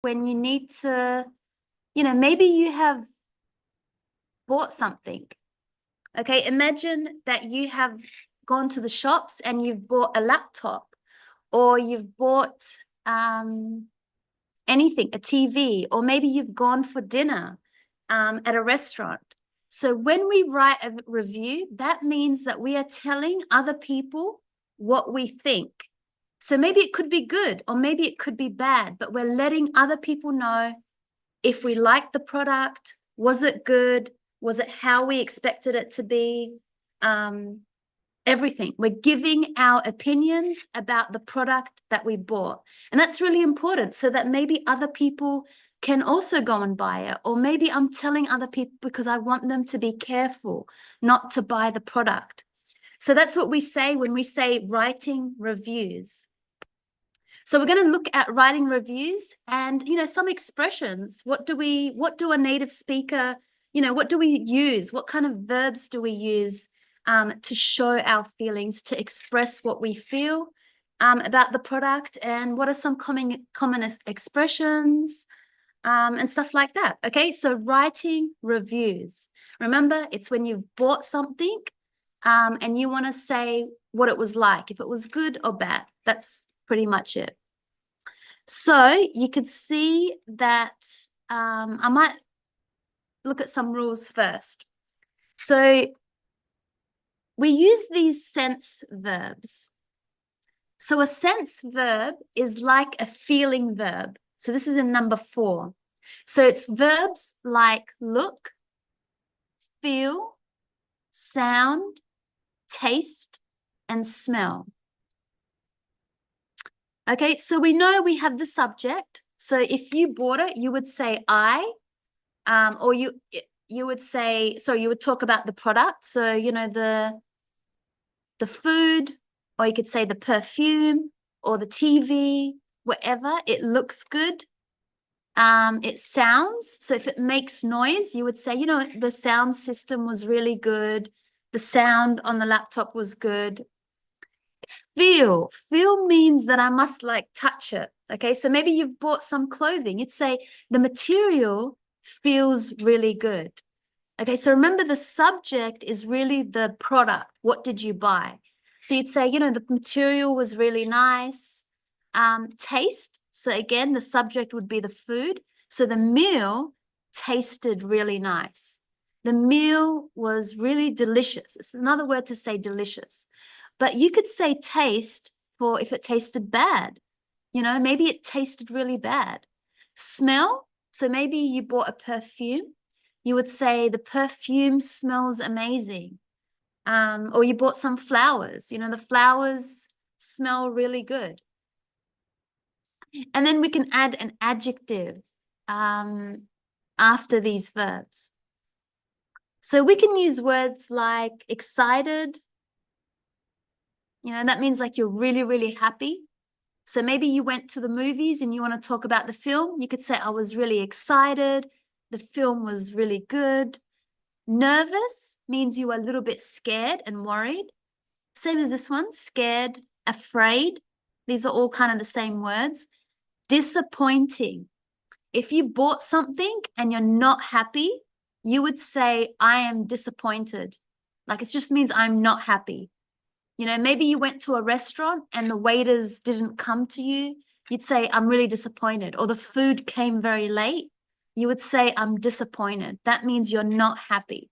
when you need to, maybe you have bought something. Okay, imagine that you have gone to the shops and you've bought a laptop, or you've bought anything, a TV, or maybe you've gone for dinner at a restaurant. So when we write a review, that means that we are telling other people what we think. So maybe it could be good, or maybe it could be bad, but we're letting other people know if we like the product, was it good? Was it how we expected it to be? Everything. We're giving our opinions about the product that we bought. And that's really important, so that maybe other people can also go and buy it. Or maybe I'm telling other people because I want them to be careful not to buy the product. So that's what we say when we say writing reviews. So we're going to look at writing reviews and, some expressions. What do a native speaker, what do we use? What kind of verbs do we use to show our feelings, to express what we feel about the product? And what are some common expressions and stuff like that? Okay, so writing reviews. Remember, it's when you've bought something and you want to say what it was like, if it was good or bad. That's pretty much it. So you could see that I might look at some rules first. So we use these sense verbs. So a sense verb is like a feeling verb. So this is in number 4. So it's verbs like look, feel, sound, taste, and smell. Okay, so we know we have the subject. So if you bought it, you would say I, or you would say, sorry, you would talk about the product. So, the food, or you could say the perfume or the TV, whatever. It looks good. It sounds. So if it makes noise, you would say, the sound system was really good. The sound on the laptop was good. Feel means that I must touch it. Okay, so maybe you've bought some clothing. You'd say the material feels really good. Okay, so remember, the subject is really the product. What did you buy? So you'd say, the material was really nice. Taste. So again, the subject would be the food. So the meal tasted really nice. The meal was really delicious. It's another word to say delicious. But you could say taste for if it tasted bad. Maybe it tasted really bad. Smell. So maybe you bought a perfume. You would say the perfume smells amazing. Or you bought some flowers. The flowers smell really good. And then we can add an adjective after these verbs. So we can use words like excited. That means like you're really, really happy. So maybe you went to the movies and you want to talk about the film. You could say, I was really excited. The film was really good. Nervous means you are a little bit scared and worried. Same as this one, scared, afraid. These are all kind of the same words. Disappointing. If you bought something and you're not happy, you would say, I am disappointed. Like, it just means I'm not happy. Maybe you went to a restaurant and the waiters didn't come to you. You'd say, I'm really disappointed. Or the food came very late. You would say, I'm disappointed. That means you're not happy.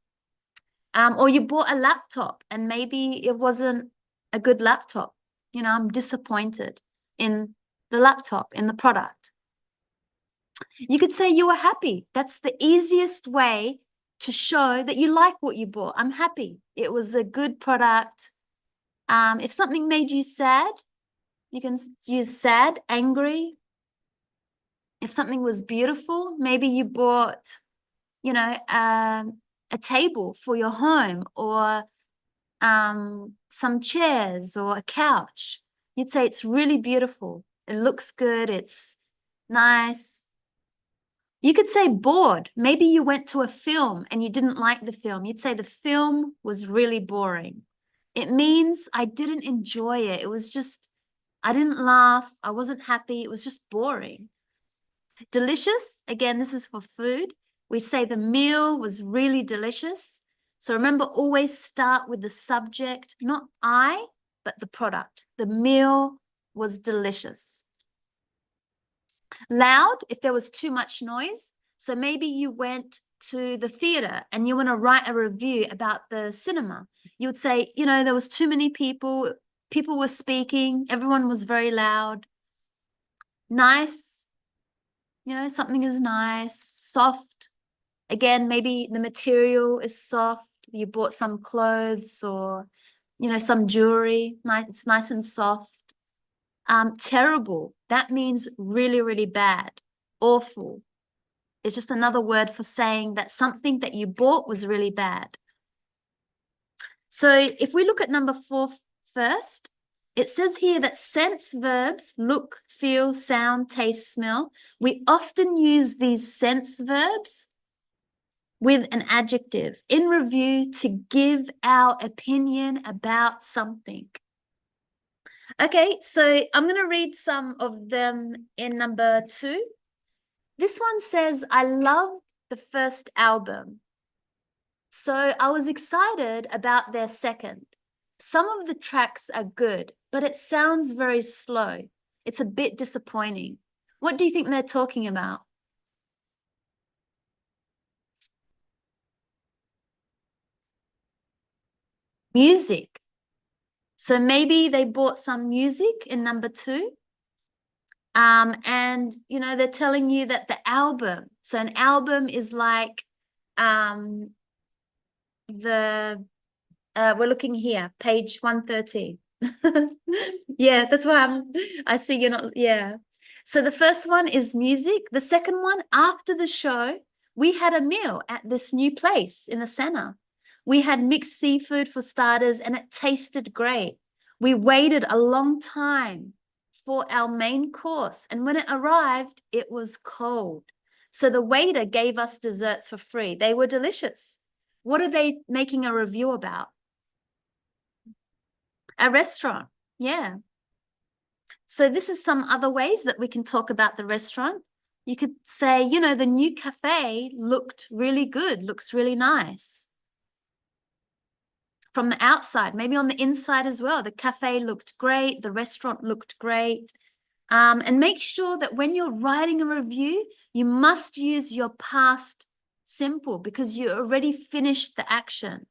Or you bought a laptop and maybe it wasn't a good laptop. I'm disappointed in the laptop, in the product. You could say you were happy. That's the easiest way to show that you like what you bought. I'm happy. It was a good product. If something made you sad, you can use sad, angry. If something was beautiful, maybe you bought, a table for your home, or some chairs or a couch. You'd say it's really beautiful. It looks good. It's nice. You could say bored. Maybe you went to a film and you didn't like the film. You'd say the film was really boring. It means I didn't enjoy it. It was just, I didn't laugh. I wasn't happy. It was just boring. Delicious, again, this is for food. We say the meal was really delicious. So remember, always start with the subject, not I, but the product. The meal was delicious. Loud, if there was too much noise. So maybe you went to the theater and you want to write a review about the cinema. You would say, you know, there was too many people, people were speaking, everyone was very loud. Nice, you know, something is nice. Soft, again, maybe the material is soft. You bought some clothes or, you know, some jewelry. Nice, it's nice and soft. Terrible, that means really, really bad. Awful. It's just another word for saying that something that you bought was really bad. So if we look at number 4 first, it says here that sense verbs, look, feel, sound, taste, smell. We often use these sense verbs with an adjective in review to give our opinion about something. Okay, so I'm going to read some of them in number 2. This one says, I love the first album. So I was excited about their second. Some of the tracks are good, but it sounds very slow. It's a bit disappointing. What do you think they're talking about? Music. So maybe they bought some music in number 2. And, you know, they're telling you that the album, so an album is like the we're looking here, page 113. Yeah, that's why I see you're not, yeah. So the first one is music. The second one, after the show, we had a meal at this new place in the center. We had mixed seafood for starters and it tasted great. We waited a long time for our main course, and when it arrived, it was cold. So the waiter gave us desserts for free. They were delicious. What are they making a review about? A restaurant. Yeah. So this is some other ways that we can talk about the restaurant. You could say, you know, the new cafe looked really good, looks really nice. From the outside, maybe on the inside as well. The cafe looked great, the restaurant looked great. And make sure that when you're writing a review, you must use your past simple because you already finished the action.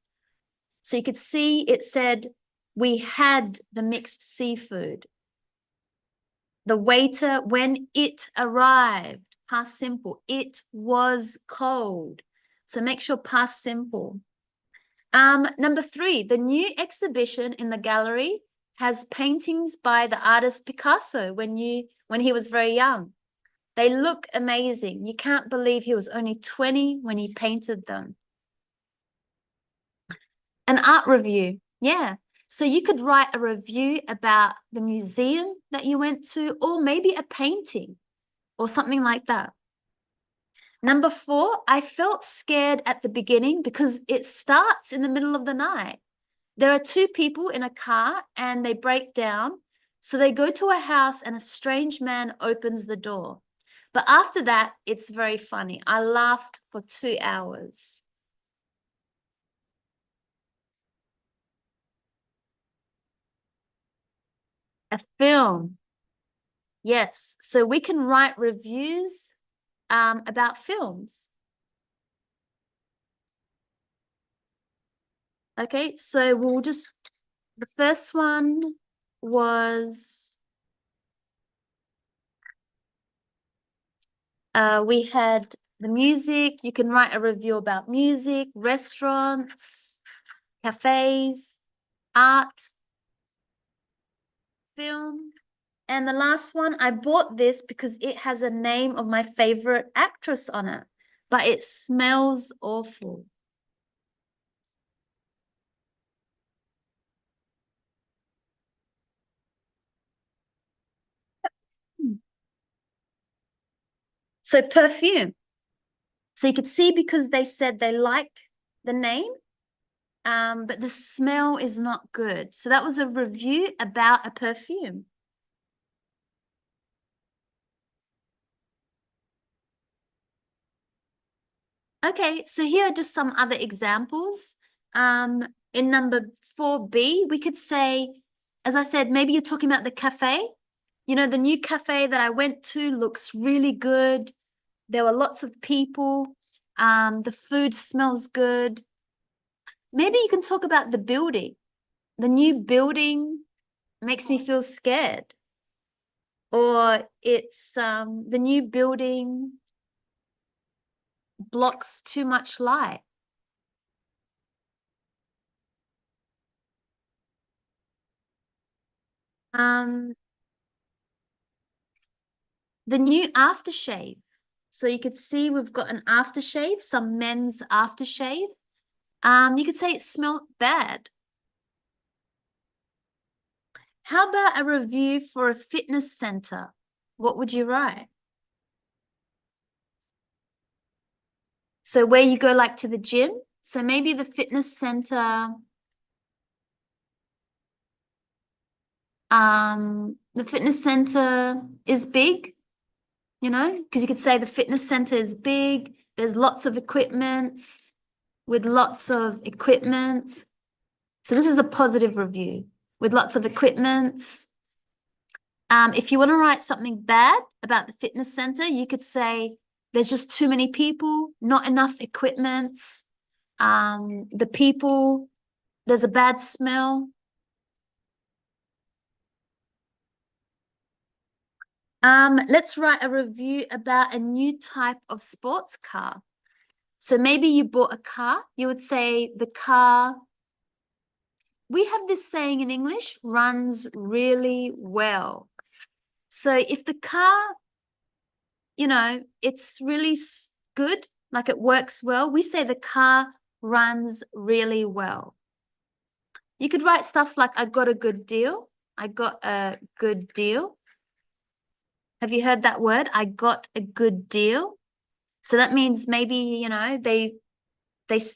So you could see it said, we had the mixed seafood. The waiter, when it arrived, past simple, it was cold. So make sure past simple. Number 3, the new exhibition in the gallery has paintings by the artist Picasso when he was very young. They look amazing. You can't believe he was only 20 when he painted them. An art review, yeah. So you could write a review about the museum that you went to, or maybe a painting or something like that. Number 4, I felt scared at the beginning because it starts in the middle of the night. There are 2 people in a car and they break down. So they go to a house and a strange man opens the door. But after that, it's very funny. I laughed for 2 hours. A film. Yes. So we can write reviews about films. Okay, so we'll just, the first one was, we had the music. You can write a review about music, restaurants, cafes, art, film. And the last one, I bought this because it has a name of my favorite actress on it, but it smells awful. So perfume. So you could see because they said they like the name, but the smell is not good. So that was a review about a perfume. Okay, so here are just some other examples. In number 4B, we could say, as I said, maybe you're talking about the cafe. You know, the new cafe that I went to looks really good. There were lots of people. The food smells good. Maybe you can talk about the building. The new building makes me feel scared. Or it's the new building blocks too much light. Um, the new aftershave. So you could see we've got an aftershave, some men's aftershave. You could say it smelled bad. How about a review for a fitness center? What would you write? So where you go like to the gym. So maybe the fitness center, the fitness center is big, you know, because you could say the fitness center is big. There's lots of equipments with lots of equipment. So this is a positive review with lots of equipments. If you want to write something bad about the fitness center, you could say there's just too many people, not enough equipments. The people, there's a bad smell. Let's write a review about a new type of sports car. So maybe you bought a car, you would say the car, we have this saying in English, runs really well. So if the car, you know, it's really good, like it works well, we say the car runs really well. You could write stuff like, I got a good deal. I got a good deal. Have you heard that word? I got a good deal. So that means maybe, you know,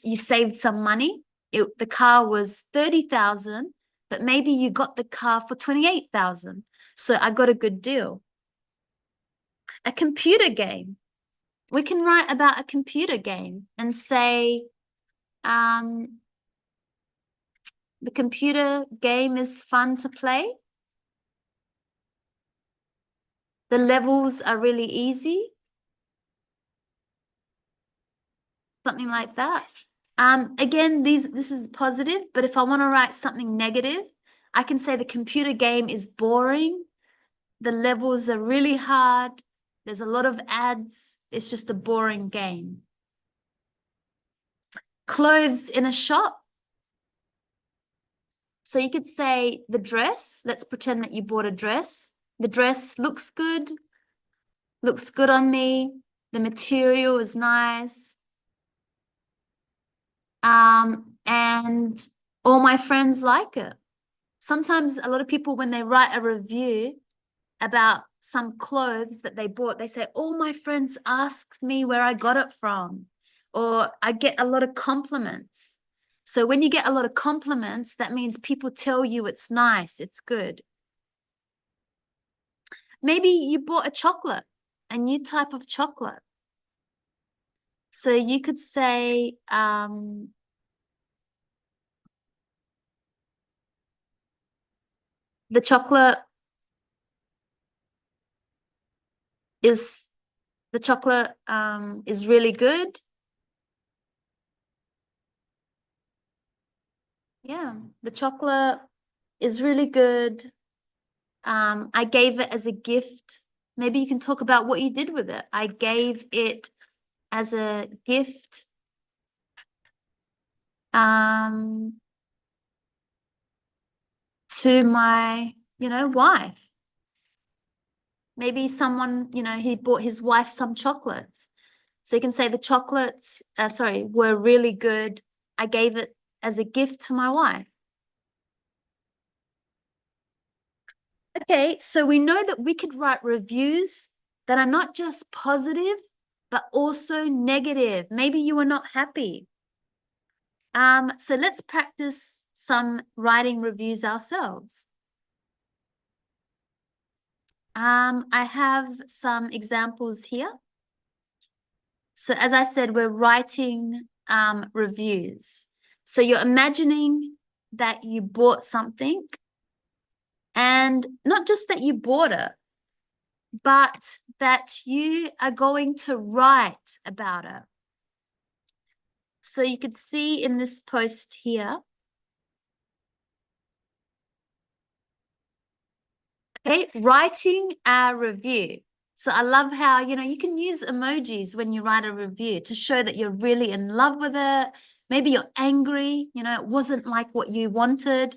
you saved some money. The car was 30,000, but maybe you got the car for 28,000. So I got a good deal. A computer game. We can write about a computer game and say, the computer game is fun to play. The levels are really easy. Something like that. Again, this is positive, but if I want to write something negative, I can say the computer game is boring. The levels are really hard. There's a lot of ads. It's just a boring game. Clothes in a shop. So you could say the dress. Let's pretend that you bought a dress. The dress looks good on me. The material is nice. And all my friends like it. Sometimes a lot of people, when they write a review about some clothes that they bought, they say, all my friends asked me where I got it from, or I get a lot of compliments. So when you get a lot of compliments, that means people tell you it's nice, it's good. Maybe you bought a chocolate, a new type of chocolate. So you could say, the chocolate is is really good. Yeah, the chocolate is really good. I gave it as a gift. Maybe you can talk about what you did with it. I gave it as a gift to my, wife. Maybe someone, he bought his wife some chocolates. So you can say the chocolates, were really good. I gave it as a gift to my wife. Okay, so we know that we could write reviews that are not just positive, but also negative. Maybe you were not happy. So let's practice some writing reviews ourselves. I have some examples here. So as I said, we're writing reviews. So you're imagining that you bought something, and not just that you bought it, but that you are going to write about it. So you could see in this post here, okay, writing a review. So I love how, you can use emojis when you write a review to show that you're really in love with it. Maybe you're angry, it wasn't like what you wanted,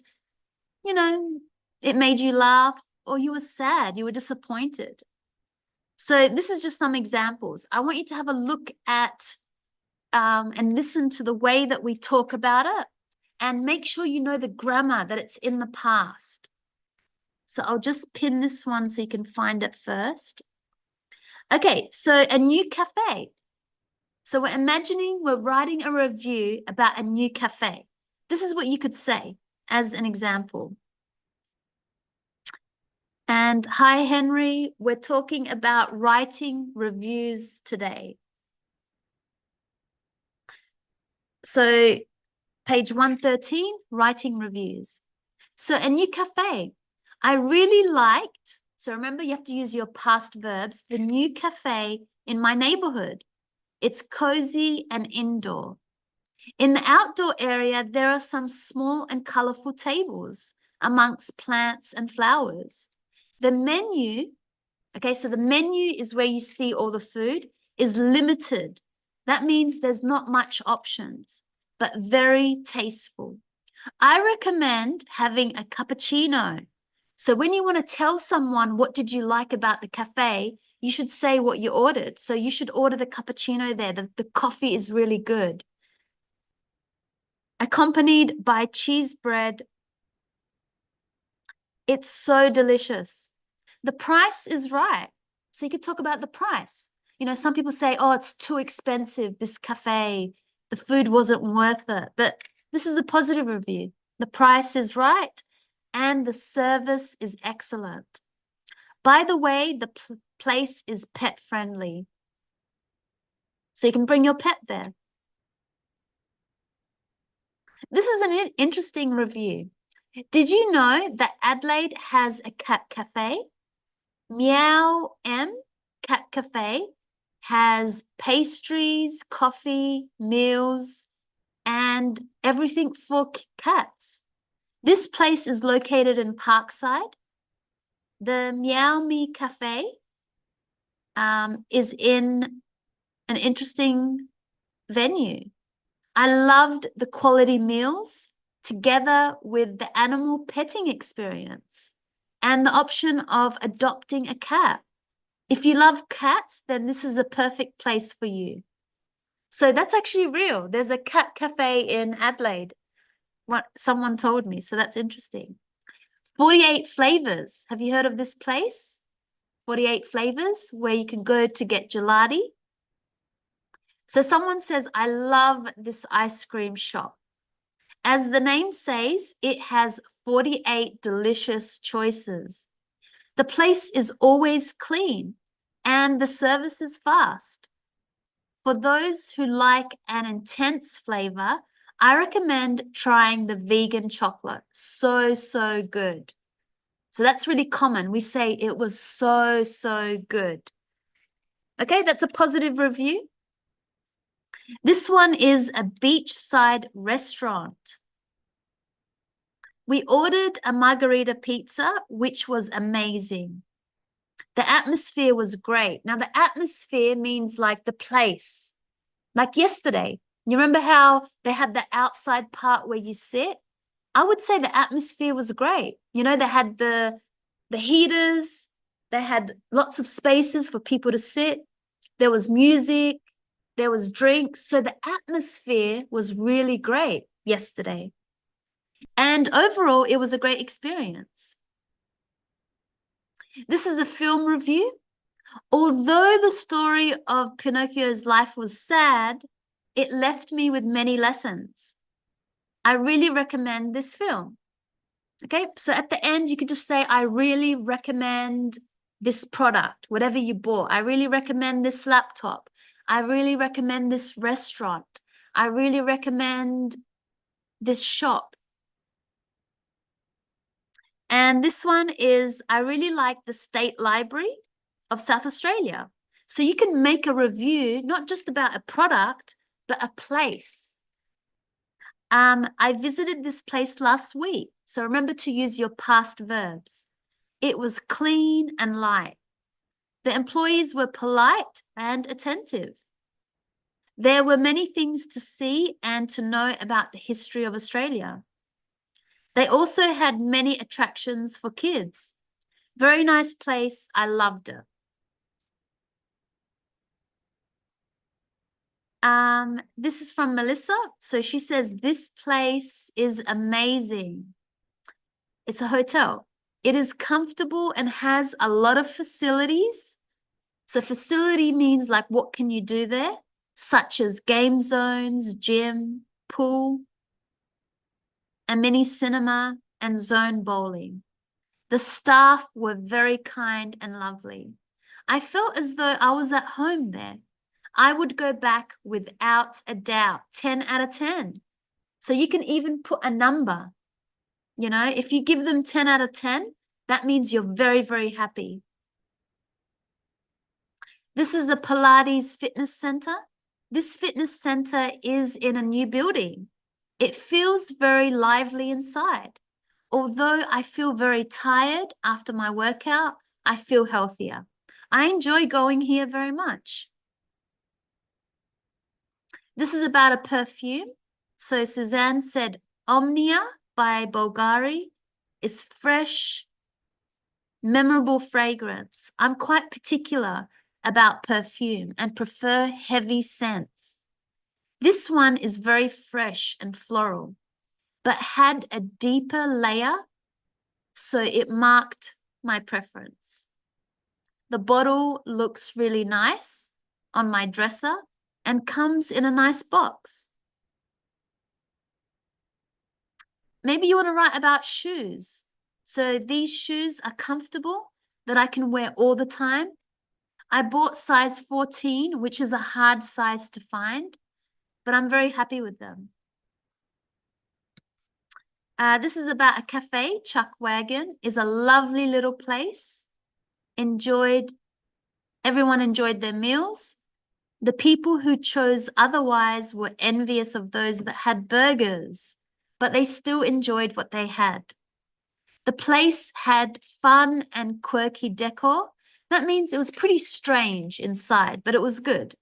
it made you laugh, or you were sad, you were disappointed. So this is just some examples. I want you to have a look at and listen to the way that we talk about it, and make sure you know the grammar, that it's in the past. So I'll just pin this one so you can find it first. Okay, so a new cafe. So we're imagining we're writing a review about a new cafe. This is what you could say as an example. And hi, Henry, we're talking about writing reviews today. So page 113, writing reviews. So a new cafe. I really liked, so remember you have to use your past verbs, the new cafe in my neighborhood. It's cozy and indoor. In the outdoor area, there are some small and colorful tables amongst plants and flowers. The menu, okay, so the menu is where you see all the food, is limited. That means there's not much options, but very tasteful. I recommend having a cappuccino. So when you want to tell someone what did you like about the cafe, you should say what you ordered. So you should order the cappuccino there. The coffee is really good. Accompanied by cheese bread. It's so delicious. The price is right. So you could talk about the price. Some people say, oh, it's too expensive, this cafe. The food wasn't worth it. But this is a positive review. The price is right and the service is excellent. By the way, the place is pet friendly. So you can bring your pet there. This is an interesting review. Did you know that Adelaide has a cat cafe? Meow M Cat Cafe has pastries, coffee, meals, and everything for cats. This place is located in Parkside. The Meow Me Cafe is in an interesting venue. I loved the quality meals together with the animal petting experience and the option of adopting a cat. If you love cats, then this is a perfect place for you. So that's actually real. There's a cat cafe in Adelaide. What someone told me, so that's interesting. 48 Flavors. Have you heard of this place? 48 Flavors, where you can go to get gelati. So someone says, I love this ice cream shop. As the name says, it has 48 delicious choices. The place is always clean and the service is fast. For those who like an intense flavor, I recommend trying the vegan chocolate. So, so good. So that's really common. We say it was so, so good. Okay, that's a positive review. This one is a beachside restaurant. We ordered a margarita pizza, which was amazing. The atmosphere was great. Now, the atmosphere means like the place. Like yesterday, you remember how they had the outside part where you sit? I would say the atmosphere was great. They had the heaters. They had lots of spaces for people to sit. There was music. There was drinks. So the atmosphere was really great yesterday. And overall, it was a great experience. This is a film review. Although the story of Pinocchio's life was sad, it left me with many lessons. I really recommend this film. Okay, so at the end, you could just say, I really recommend this product, whatever you bought. I really recommend this laptop. I really recommend this restaurant. I really recommend this shop. And this one is, I really like the State Library of South Australia. So you can make a review, not just about a product, but a place. I visited this place last week. So remember to use your past verbs. It was clean and light. The employees were polite and attentive. There were many things to see and to know about the history of Australia. They also had many attractions for kids. Very nice place. I loved it. This is from Melissa. So she says, this place is amazing. It's a hotel. It is comfortable and has a lot of facilities. So facility means like, what can you do there? Such as game zones, gym, pool, a mini cinema, and zone bowling. The staff were very kind and lovely. I felt as though I was at home there. I would go back without a doubt, 10 out of 10. So you can even put a number. You know, if you give them 10 out of 10, that means you're very, very happy. This is a Pilates fitness center. This fitness center is in a new building. It feels very lively inside. Although I feel very tired after my workout, I feel healthier. I enjoy going here very much. This is about a perfume. So Suzanne said, Omnia by Bulgari is fresh, memorable fragrance. I'm quite particular about perfume and prefer heavy scents. This one is very fresh and floral, but had a deeper layer, so it marked my preference. The bottle looks really nice on my dresser and comes in a nice box. Maybe you want to write about shoes. So these shoes are comfortable, that I can wear all the time. I bought size 14, which is a hard size to find, but I'm very happy with them. This is about a cafe. Chuck Wagon is a lovely little place. Everyone enjoyed their meals. The people who chose otherwise were envious of those that had burgers, but they still enjoyed what they had. The place had fun and quirky decor. That means it was pretty strange inside, but it was good.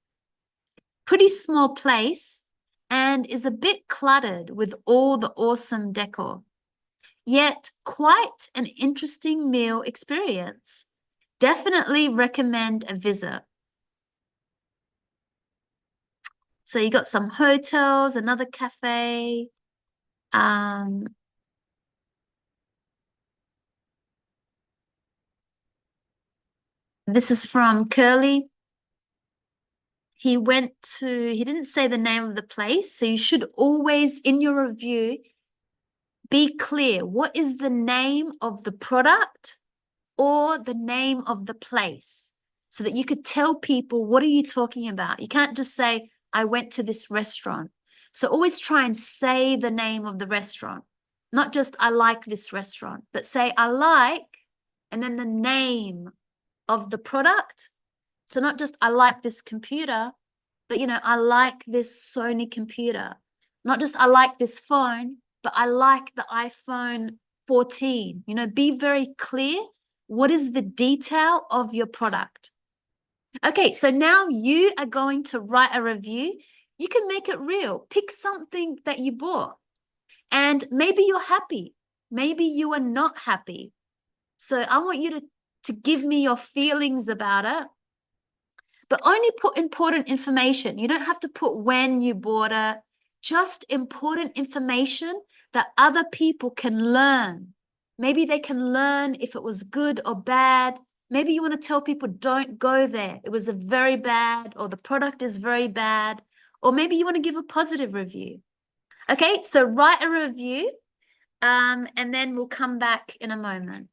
Pretty small place and is a bit cluttered with all the awesome decor. Yet quite an interesting meal experience. Definitely recommend a visit. So you got some hotels, another cafe. This is from Curly. He didn't say the name of the place. So you should always, in your review, be clear. What is the name of the product or the name of the place? So that you could tell people, what are you talking about? You can't just say, I went to this restaurant. So always try and say the name of the restaurant. Not just, I like this restaurant, but say, I like, and then the name of the product. So not just, I like this computer, but, you know, I like this Sony computer. Not just, I like this phone, but I like the iPhone 14. You know, be very clear. What is the detail of your product? Okay, so now you are going to write a review. You can make it real. Pick something that you bought. And maybe you're happy. Maybe you are not happy. So I want you to give me your feelings about it. But only put important information. You don't have to put when you bought it. Just important information that other people can learn. Maybe they can learn if it was good or bad. Maybe you want to tell people, don't go there. It was a very bad, or the product is very bad. Or maybe you want to give a positive review. Okay, so write a review, and then we'll come back in a moment.